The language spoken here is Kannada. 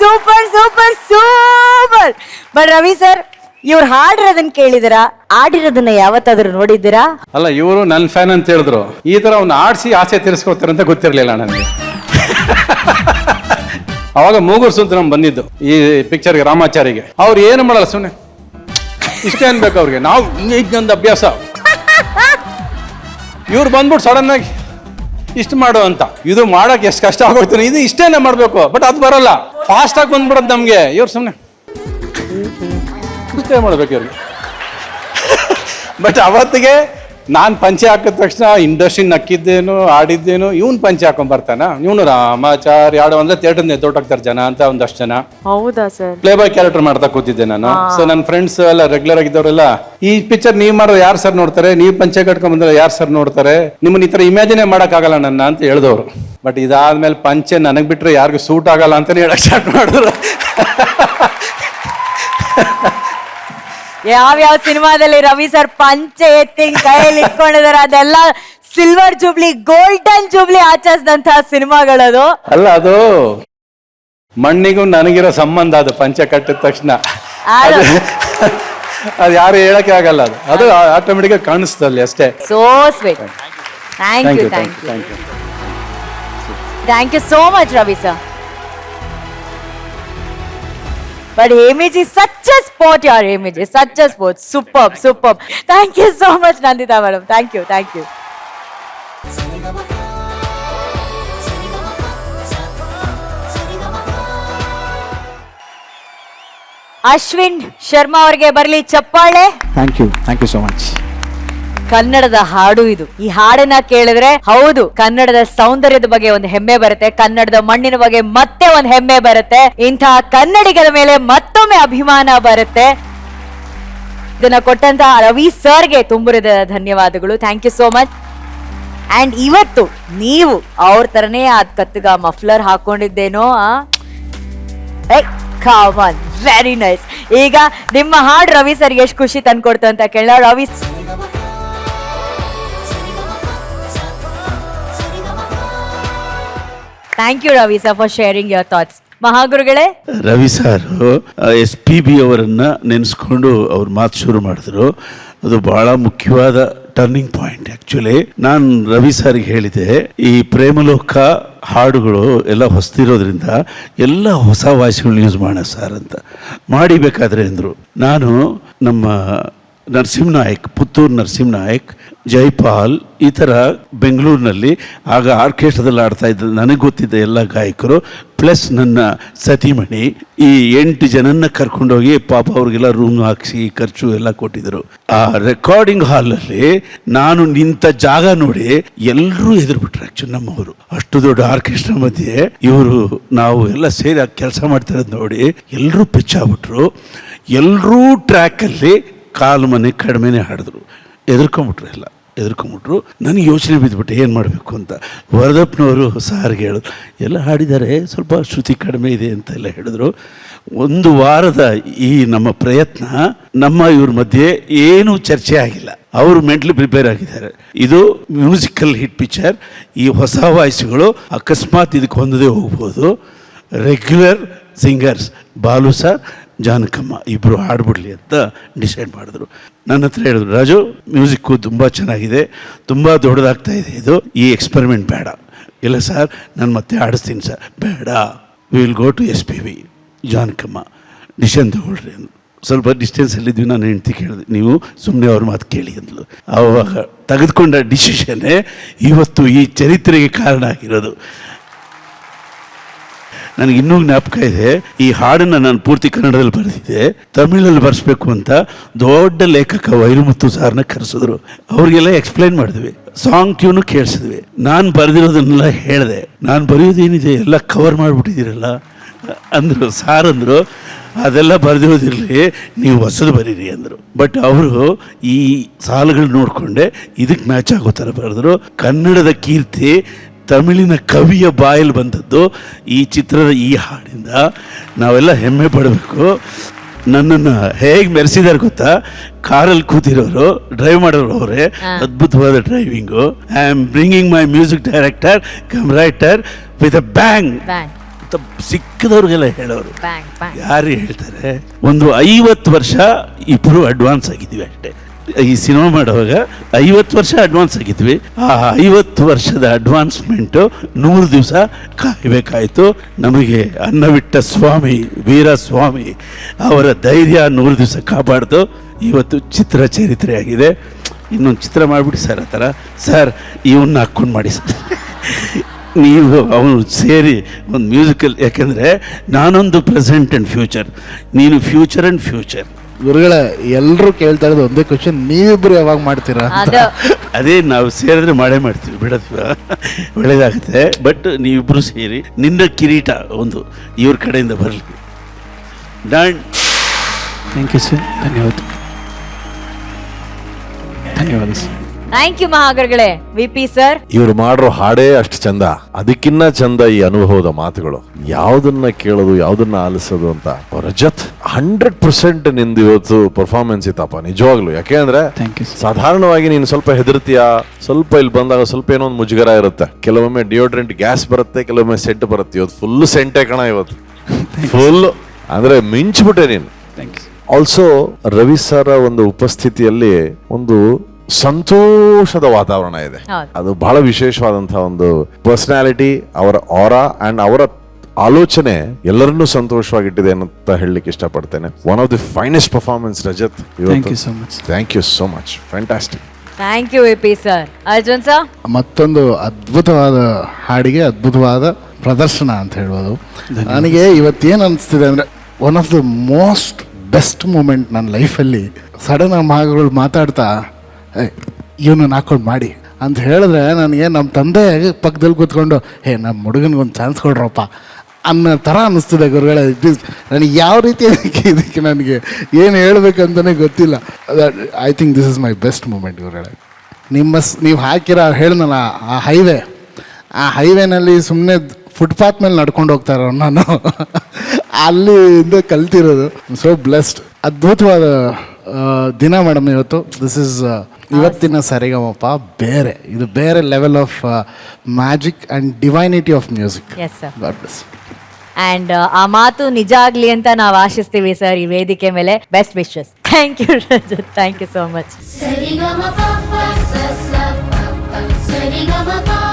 Super super super. But Ravi sir, ಇವ್ರು ಹಾಡಿರೋದನ್ನ ಕೇಳಿದಿರಾ? ಆಡಿರೋದನ್ನ ಯಾವತ್ತಾದ್ರೂ ನೋಡಿದ್ದೀರಾ? ಅಲ್ಲ, ಇವರು ನನ್ನ ಫ್ಯಾನ್ ಅಂತ ಹೇಳಿದ್ರು. ಈ ತರ ಅವ್ನು ಆಡಿಸಿ ಆಸೆ ತೀರಿಸ್ಕೊಳ್ತಾರೆ ಅಂತ ಗೊತ್ತಿರಲಿಲ್ಲ ನನಗೆ. ಅವಾಗ ಮೂಗೂರು ಸುಲ್ತಾನ್ ಬಂದಿದ್ದು ಈ ಪಿಕ್ಚರ್ಗೆ, ರಾಮಾಚಾರಿಗೆ. ಅವ್ರು ಏನು ಮಾಡಲ್ಲ, ಸುಮ್ಮನೆ ಇಷ್ಟೇ ಅನ್ಬೇಕು ಅವ್ರಿಗೆ. ನಾವು ಹಿಂಗೊಂದು ಅಭ್ಯಾಸ. ಇವ್ರು ಬಂದ್ಬಿಟ್ಟು ಸಡನ್ ಆಗಿ ಇಷ್ಟು ಮಾಡು ಅಂತ. ಇದು ಮಾಡಕ್ ಎಷ್ಟು ಕಷ್ಟ ಆಗೋಯ್ತು. ಇದು ಇಷ್ಟೇನೆ ಮಾಡ್ಬೇಕು, ಬಟ್ ಅದು ಬರಲ್ಲ. ಫಾಸ್ಟ್ ಆಗಿ ಬಂದ್ಬಿಡೋದು ನಮ್ಗೆ. ಇವ್ರು ಸುಮ್ಮನೆ ಇಷ್ಟೇ ಮಾಡ್ಬೇಕು ಇವ್ರಿಗೆ. ಬಟ್ ಅವತ್ತಿಗೆ ನಾನು ಪಂಚೆ ಹಾಕಿದ ತಕ್ಷಣ ಇಂಡಸ್ಟ್ರಿ ನಕ್ಕಿದ್ದೇನು, ಆಡಿದ್ದೇನು. ಇವನ್ ಪಂಚೆ ಹಾಕೊಂಡ್ ಬರ್ತಾನ. ಇವನು ರಾಮಾಚಾರ್ಯ ಆಡೋ ಅಂದ್ರೆ ಥಿಯೇಟರ್ ಎದ್ದೋಟಾಗ್ತಾರೆ ಜನ ಅಂತ ಒಂದಷ್ಟು ಜನ. ಹೌದಾ ಸರ್? ಪ್ಲೇ ಬಾಯ್ ಕ್ಯಾರೆಕ್ಟರ್ ಮಾಡ್ತಾ ಕೂತಿದ್ದೆ ನಾನು. ಸೊ ನನ್ನ ಫ್ರೆಂಡ್ಸ್ ಎಲ್ಲ ರೆಗ್ಯುಲರ್ ಆಗಿದ್ದವರೆಲ್ಲ, ಈ ಪಿಕ್ಚರ್ ನೀವ್ ಮಾಡೋ ಯಾರು ಸರ್ ನೋಡ್ತಾರೆ, ನೀವ್ ಪಂಚೆ ಕಟ್ಕೊಂಡ್ ಬಂದ್ರೆ ಯಾರು ಸರ್ ನೋಡ್ತಾರೆ, ನಿಮ್ಮನ್ನ ಈ ತರ ಇಮ್ಯಾಜಿನೇ ಮಾಡಕ್ ಆಗಲ್ಲ ನನ್ನ ಅಂತ ಹೇಳಿದವರು. ಬಟ್ ಇದಾದ್ಮೇಲೆ ಪಂಚೆ ನನಗ್ ಬಿಟ್ರೆ ಯಾರಿಗೂ ಸೂಟ್ ಆಗಲ್ಲ ಅಂತಾನೆ ಹೇಳಕ್ ಸ್ಟಾರ್ಟ್ ಮಾಡಿದ್ರು. ಯಾವ್ಯಾವ ಸಿನಿಮಾದಲ್ಲಿ ರವಿ ಸರ್ ಪಂಚೆ ಎತ್ತಿ ಕೈಯಲ್ಲಿ ಇಟ್ಕೊಂಡಿದಾರೆ, ಅದೆಲ್ಲ ಸಿಲ್ವರ್ ಜೂಬ್ಲಿ, ಗೋಲ್ಡನ್ ಜೂಬ್ಲಿ ಆಚರಿಸಿದಂತಹ ಸಿನಿಮಾಗಳದು. ಅಲ್ಲ, ಅದು ಮಣ್ಣಿಗೂ ನನಗಿರೋ ಸಂಬಂಧ. ಅದು ಪಂಚೆ ಕಟ್ಟಿದ ತಕ್ಷಣ ಅದು ಯಾರು ಹೇಳಕ್ಕೆ ಆಗಲ್ಲ. ಅದು ಆಟೋಮೆಟಿಕ್ ಆಗಿ ಕಾಣಿಸ್ತಲ್ಲಿ ಅಷ್ಟೇ. So sweet. Thank you thank you thank you thank you so much Ravi sir. But Hemij is such a sport, your Hemij is such a sport. Superb, superb. Thank you so much, Nandita madam. Thank you, thank you. Ashwin Sharma ಅವರಿಗೆ ಬರಲಿ ಚಪ್ಪಾಳೆ. Thank you so much. ಕನ್ನಡದ ಹಾಡು ಇದು. ಈ ಹಾಡನ್ನ ಕೇಳಿದ್ರೆ ಹೌದು, ಕನ್ನಡದ ಸೌಂದರ್ಯದ ಬಗ್ಗೆ ಒಂದು ಹೆಮ್ಮೆ ಬರುತ್ತೆ, ಕನ್ನಡದ ಮಣ್ಣಿನ ಬಗ್ಗೆ ಮತ್ತೆ ಒಂದು ಹೆಮ್ಮೆ ಬರುತ್ತೆ, ಇಂತಹ ಕನ್ನಡಿಗರ ಮೇಲೆ ಮತ್ತೊಮ್ಮೆ ಅಭಿಮಾನ ಬರುತ್ತೆ. ಇದನ್ನ ಕೊಟ್ಟಂತಹ ರವಿ ಸರ್ಗೆ ತುಂಬುರದ ಧನ್ಯವಾದಗಳು. Thank you so much. And ಇವತ್ತು ನೀವು ಅವ್ರ ತರನೇ ಆ ಕತ್ತಗ ಮಫ್ಲರ್ ಹಾಕೊಂಡಿದ್ದೇನೋ. Very nice. ಈಗ ನಿಮ್ಮ ಹಾಡು ರವಿ ಸರ್ಗೆ ಎಷ್ಟು ಖುಷಿ ತಂದ್ಕೊಡ್ತು ಅಂತ ಕೇಳ. Ravi, thank you Ravi sir for sharing your thoughts. ಮಹಾಗುರುಗಳೇ, ರವಿ ಸರ್ SPB ಅವರನ್ನ ನೆನೆಸ್ಕೊಂಡು ಅವ್ರ ಮಾತು ಶುರು ಮಾಡಿದ್ರು. ಅದು ಬಹಳ ಮುಖ್ಯವಾದ ಟರ್ನಿಂಗ್ ಪಾಯಿಂಟ್. ಆಕ್ಚುಲಿ ನಾನು ರವಿ ಸರ್ಗೆ ಹೇಳಿದೆ, ಈ ಪ್ರೇಮಲೋಕ ಹಾಡುಗಳು ಎಲ್ಲ ಹೊಸ್ತಿರೋದ್ರಿಂದ ಎಲ್ಲ ಹೊಸ ವಾಯ್ಸ್ಗಳನ್ನ ಯೂಸ್ ಮಾಡೋಣ ಸರ್ ಅಂತ. ಮಾಡಿಬೇಕಾದ್ರೆ ಅಂದರು. ನಾನು ನಮ್ಮ ನರಸಿಂಹನಾಯಕ್, ಪುತ್ತೂರು ನರಸಿಂಹನಾಯಕ್, ಜೈಪಾಲ್, ಈ ಥರ ಬೆಂಗಳೂರಿನಲ್ಲಿ ಆಗ ಆರ್ಕೆಸ್ಟ್ರಾದಲ್ಲಿ ಆಡ್ತಾ ಇದ್ದ ನನಗೆ ಗೊತ್ತಿದ್ದ ಎಲ್ಲ ಗಾಯಕರು ಪ್ಲಸ್ ನನ್ನ ಸತಿಮಣಿ, ಈ 8 ಜನನ್ನ ಕರ್ಕೊಂಡೋಗಿ ಪಾಪ ಅವ್ರಿಗೆಲ್ಲ ರೂಮ್ ಹಾಕಿಸಿ ಖರ್ಚು ಎಲ್ಲ ಕೊಟ್ಟಿದ್ರು. ಆ ರೆಕಾರ್ಡಿಂಗ್ ಹಾಲಲ್ಲಿ ನಾನು ನಿಂತ ಜಾಗ ನೋಡಿ ಎಲ್ಲರೂ ಎದುರುಬಿಟ್ರು. ಆ್ಯಕ್ಚುಲಿ ನಮ್ಮವರು ಅಷ್ಟು ದೊಡ್ಡ ಆರ್ಕೆಸ್ಟ್ರಾ ಮಧ್ಯೆ ಇವರು ನಾವು ಎಲ್ಲ ಸೇರಿ ಕೆಲಸ ಮಾಡ್ತಾ ಇರೋದು ನೋಡಿ ಎಲ್ಲರೂ ಪಿಚ್ಚಾಗ್ಬಿಟ್ರು. ಎಲ್ಲರೂ ಟ್ರ್ಯಾಕಲ್ಲಿ ಕಾಲು ಮನೆ ಕಡಿಮೆನೇ ಹಾಡಿದ್ರು. ಎದುರ್ಕೊಂಬಿಟ್ರು. ನನಗೆ ಯೋಚನೆ ಬಿದ್ದುಬಿಟ್ಟೆ ಏನು ಮಾಡಬೇಕು ಅಂತ. ವರದಪ್ಪನವರು ಸಾರಿಗೆ ಹೇಳಿದ್ರು, ಎಲ್ಲ ಹಾಡಿದ್ದಾರೆ, ಸ್ವಲ್ಪ ಶ್ರುತಿ ಕಡಿಮೆ ಇದೆ ಅಂತ ಎಲ್ಲ ಹೇಳಿದ್ರು. ಒಂದು ವಾರದ ಈ ನಮ್ಮ ಪ್ರಯತ್ನ, ನಮ್ಮ ಇವ್ರ ಮಧ್ಯೆ ಏನೂ ಚರ್ಚೆ ಆಗಿಲ್ಲ. ಅವರು ಮೆಂಟಲಿ ಪ್ರಿಪೇರ್ ಆಗಿದ್ದಾರೆ. ಇದು ಮ್ಯೂಸಿಕಲ್ ಹಿಟ್ ಪಿಕ್ಚರ್. ಈ ಹೊಸ ವಾಯ್ಸ್ಗಳು ಅಕಸ್ಮಾತ್ ಇದಕ್ಕೆ ಹೊಂದದೇ ಹೋಗ್ಬೋದು. Regular singers Balu sir, Janakamma ಇಬ್ಬರು ಹಾಡ್ಬಿಡ್ಲಿ ಅಂತ ಡಿಸೈಡ್ ಮಾಡಿದ್ರು. ನನ್ನ ಹತ್ರ ಹೇಳಿದ್ರು, ರಾಜು ಮ್ಯೂಸಿಕ್ಕು ತುಂಬ ಚೆನ್ನಾಗಿದೆ, ತುಂಬ ದೊಡ್ಡದಾಗ್ತಾ ಇದೆ, ಇದು ಈ ಎಕ್ಸ್ಪೆರಿಮೆಂಟ್ ಬೇಡ. ಇಲ್ಲ ಸರ್, ನಾನು ಮತ್ತೆ ಆಡಿಸ್ತೀನಿ ಸರ್. ಬೇಡ, will go to SPB. Janakamma decision ತಗೊಳ್ರಿ ಅಂದರು. ಸ್ವಲ್ಪ ಡಿಸ್ಟೆನ್ಸಲ್ಲಿದ್ವಿ. ನಾನು ಹೆಂಡ್ತಿ ಕೇಳಿದೆ, ನೀವು ಸುಮ್ಮನೆ ಅವ್ರ ಮಾತು ಕೇಳಿ ಅಂದ್ಲು. ಆವಾಗ ತೆಗೆದುಕೊಂಡ ಡಿಸಿಷನ್ನೇ ಇವತ್ತು ಈ ಚರಿತ್ರೆಗೆ ಕಾರಣ ಆಗಿರೋದು. ನನಗೆ ಇನ್ನೂ ಜ್ಞಾಪಕ ಇದೆ, ಈ ಹಾಡನ್ನು ನಾನು ಪೂರ್ತಿ ಕನ್ನಡದಲ್ಲಿ ಬರೆದಿದ್ದೆ, ತಮಿಳಲ್ಲಿ ಬರೆಸ್ಬೇಕು ಅಂತ ದೊಡ್ಡ ಲೇಖಕ ವೈರಮುತ್ತು ಸಾರ್ನ ಕರೆಸಿದ್ರು. ಅವ್ರಿಗೆಲ್ಲ ಎಕ್ಸ್ಪ್ಲೈನ್ ಮಾಡಿದ್ವಿ, ಸಾಂಗ್ ಟ್ಯೂನು ಕೇಳಿಸಿದ್ವಿ. ನಾನು ಬರೆದಿರೋದನ್ನೆಲ್ಲ ಹೇಳಿದೆ, ನಾನು ಬರೆಯೋದೇನಿದೆ ಎಲ್ಲ ಕವರ್ ಮಾಡಿಬಿಟ್ಟಿದ್ದೀರಲ್ಲ ಅಂದರು. ಸಾರಂದರು, ಅದೆಲ್ಲ ಬರೆದಿರೋದಿರಲಿ, ನೀವು ಹೊಸದು ಬರೀರಿ ಅಂದರು. ಬಟ್ ಅವರು ಈ ಸಾಲುಗಳು ನೋಡಿಕೊಂಡೆ ಇದಕ್ಕೆ ಮ್ಯಾಚ್ ಆಗೋ ಥರ ಬರೆದ್ರು. ಕನ್ನಡದ ಕೀರ್ತಿ ತಮಿಳಿನ ಕವಿಯ ಬಾಯಲ್ಲಿ ಬಂದದ್ದು ಈ ಚಿತ್ರದ ಈ ಹಾಡಿಂದ. ನಾವೆಲ್ಲ ಹೆಮ್ಮೆ ಪಡಬೇಕು. ನನ್ನನ್ನು ಹೇಗೆ ಮೆರೆಸಿದಾರೆ ಗೊತ್ತಾ? ಕಾರಲ್ಲಿ ಕೂತಿರೋರು, ಡ್ರೈವ್ ಮಾಡೋರು ಅವರೇ, ಅದ್ಭುತವಾದ driving. I am bringing my music director cum writer with a bang. ಅಂತ ಸಿಕ್ಕದವ್ರಿಗೆಲ್ಲ ಹೇಳೋರು. Bang bang. ಯಾರು ಹೇಳ್ತಾರೆ? ಒಂದು 50 ವರ್ಷ ಇಬ್ಬರು ಅಡ್ವಾನ್ಸ್ ಆಗಿದ್ವಿ ಅಷ್ಟೇ. ಈ ಸಿನಿಮಾ ಮಾಡುವಾಗ 50 ವರ್ಷ ಅಡ್ವಾನ್ಸ್ ಆಗಿದ್ವಿ. ಆ 50 ವರ್ಷದ ಅಡ್ವಾನ್ಸ್ಮೆಂಟು 100 ದಿವಸ ಕಾಯಬೇಕಾಯಿತು. ನಮಗೆ ಅನ್ನವಿಟ್ಟ ಸ್ವಾಮಿ ವೀರಸ್ವಾಮಿ ಅವರ ಧೈರ್ಯ 100 ದಿವಸ ಕಾಪಾಡ್ದು ಇವತ್ತು ಚಿತ್ರ ಚರಿತ್ರೆ ಆಗಿದೆ. ಇನ್ನೊಂದು ಚಿತ್ರ ಮಾಡಿಬಿಡಿ ಸರ್, ಆ ಥರ ಸರ್ ಇವನ್ನ ಹಾಕ್ಕೊಂಡು ಮಾಡಿ ಸರ್. ನೀವು ಅವನು ಸೇರಿ ಒಂದು ಮ್ಯೂಸಿಕಲ್, ಯಾಕೆಂದರೆ ನಾನೊಂದು ಪ್ರೆಸೆಂಟ್ ಆ್ಯಂಡ್ ಫ್ಯೂಚರ್, ನೀನು ಫ್ಯೂಚರ್ ಆ್ಯಂಡ್ ಫ್ಯೂಚರ್. ಗುರುಗಳ ಎಲ್ಲರೂ ಕೇಳ್ತಾ ಇರೋದು ಒಂದೇ ಕ್ವಶನ್, ನೀವಿಬ್ರು ಯಾವಾಗ ಮಾಡ್ತೀರಾ ಅಂತ. ಅದು ಅದೇ ನಾವು ಸೇರಿದ್ರೆ ಮಾಡೇ ಮಾಡ್ತೀವಿ, ಬಿಡೋದು ಒಳ್ಳೇದಾಗುತ್ತೆ. ಬಟ್ ನೀವಿಬ್ಬರು ಸೇರಿ ನಿನ್ನ ಕಿರೀಟ ಒಂದು ಇವ್ರ ಕಡೆಯಿಂದ ಬರಲಿ. ಡನ್. Thank you sir. ಧನ್ಯವಾದ. ಧನ್ಯವಾದ ಸರ್. ಥ್ಯಾಂಕ್ ಯು ಮಹಾಗಣಗಳೇ. VP ಸರ್, ಇವ್ರು ಮಾಡಿರೋ ಹಾಡೇ ಅಷ್ಟು ಚಂದ, ಅದಕ್ಕಿನ್ನ ಚಂದ ಈ ಅನುಭವದ ಮಾತುಗಳು. ಯಾವ್ದನ್ನ ಕೇಳೋದು ಯಾವ್ದನ್ನ ಆಲಿಸೋದು ಅಂತ. ರಜತ್ 100% ನಿಂದು ಇವತ್ತು ಪರ್ಫಾರ್ಮೆನ್ಸ್ ಇತ್ತಪ್ಪ ನಿಜವಾಗ್ಲು. ಯಾಕೆ ಅಂದ್ರೆ ಥ್ಯಾಂಕ್ ಯು ಸರ್. ಸಾಧಾರಣವಾಗಿ ನೀನು ಸ್ವಲ್ಪ ಹೆದರ್ತೀಯ, ಸ್ವಲ್ಪ ಇಲ್ಲಿ ಬಂದಾಗ ಸ್ವಲ್ಪ ಏನೋ ಒಂದು ಮುಜುಗರ ಇರುತ್ತೆ. ಕೆಲವೊಮ್ಮೆ ಡಿಯೋಡ್ರೆಂಟ್ ಗ್ಯಾಸ್ ಬರುತ್ತೆ, ಕೆಲವೊಮ್ಮೆ ಸೆಂಟ್ ಬರುತ್ತೆ. ಇವತ್ತು ಫುಲ್ ಸೆಂಟೇ ಕಣ, ಇವತ್ತು ಫುಲ್ ಅಂದ್ರೆ ಮಿಂಚ್ಬಿಟ್ಟೆ ನೀನು. Thank you. Also Ravi sir ಒಂದು ಉಪಸ್ಥಿತಿಯಲ್ಲಿ ಒಂದು ಸಂತೋಷದ ವಾತಾವರಣ ಇದೆ. ಹೌದು. ಅದು ಬಹಳ ವಿಶೇಷವಾದಂತಹ ಒಂದು ಪರ್ಸನಾಲಿಟಿ, ಅವರ ಆರಾ ಅಂಡ್ ಅವರ ಆಲೋಚನೆ ಎಲ್ಲರನ್ನೂ ಸಂತೋಷವಾಗಿಟ್ಟಿದೆ ಅಂತ ಹೇಳಲಿಕ್ಕೆ ಇಷ್ಟಪಡ್ತೇನೆ. One of the finest performance Rajat. Thank you so much. Thank you so much. Fantastic. Thank you VP sir. Arjun sir, ಮತ್ತೊಂದು ಅದ್ಭುತವಾದ ಹಾಡಿಗೆ ಅದ್ಭುತವಾದ ಪ್ರದರ್ಶನ ಅಂತ ಹೇಳ್ಬೋದು. ನನಗೆ ಇವತ್ತೇನು ಅನಿಸ್ತಿದೆ ಅಂದರೆ, one of the most best moment ನನ್ನ ಲೈಫಲ್ಲಿ. ಸಡನ್ ಆ ಮಗಳು ಮಾತಾಡ್ತಾ ಇವನು ಹಾಕೊಂಡು ಮಾಡಿ ಅಂತ ಹೇಳಿದ್ರೆ, ನನಗೆ ನಮ್ಮ ತಂದೆ ಪಕ್ಕದಲ್ಲಿ ಕೂತ್ಕೊಂಡು ನಮ್ಮ ಹುಡುಗನಿಗೊಂದು ಚಾನ್ಸ್ ಕೊಡ್ರಪ್ಪ ಅನ್ನೋ ಥರ ಅನ್ನಿಸ್ತಿದೆ ಗುರುಗಳೇ. ನನಗೆ ಯಾವ ರೀತಿ ಇದಕ್ಕೆ ನನಗೆ ಏನು ಹೇಳ್ಬೇಕಂತಲೇ ಗೊತ್ತಿಲ್ಲ. I think this is my best moment ಗುರುಗಳೇ. ನೀವು ಹಾಕಿರೋ ಹೇಳಿದ್ನಲ್ಲ ಆ ಹೈವೇನಲ್ಲಿ ಸುಮ್ಮನೆ ಫುಟ್ಪಾತ್ ಮೇಲೆ ನಡ್ಕೊಂಡು ಹೋಗ್ತಾ ಇರೋ ನಾನು ಅಲ್ಲಿಂದ ಕಲ್ತಿರೋದು. So blessed. ಅದ್ಭುತವಾದ ದಿನ ಮೇಡಮ್ ಇವತ್ತು. ದಿಸ್ ಇಸ್ ಇವತ್ತಿನ ಸರಿಗಮಪ ಬೇರೆ, ಇದು ಬೇರೆ level of magic and divinity of music. Yes sir. God bless. And ಆ ಮಾತು ನಿಜ ಆಗ್ಲಿ ಅಂತ ನಾವು ಆಶಿಸ್ತೀವಿ ಸರ್ ಈ ವೇದಿಕೆ ಮೇಲೆ. Best wishes. Thank you Rajat. Thank you so much. Sarigama pa pa sa sa pa pa. Sarigama pa.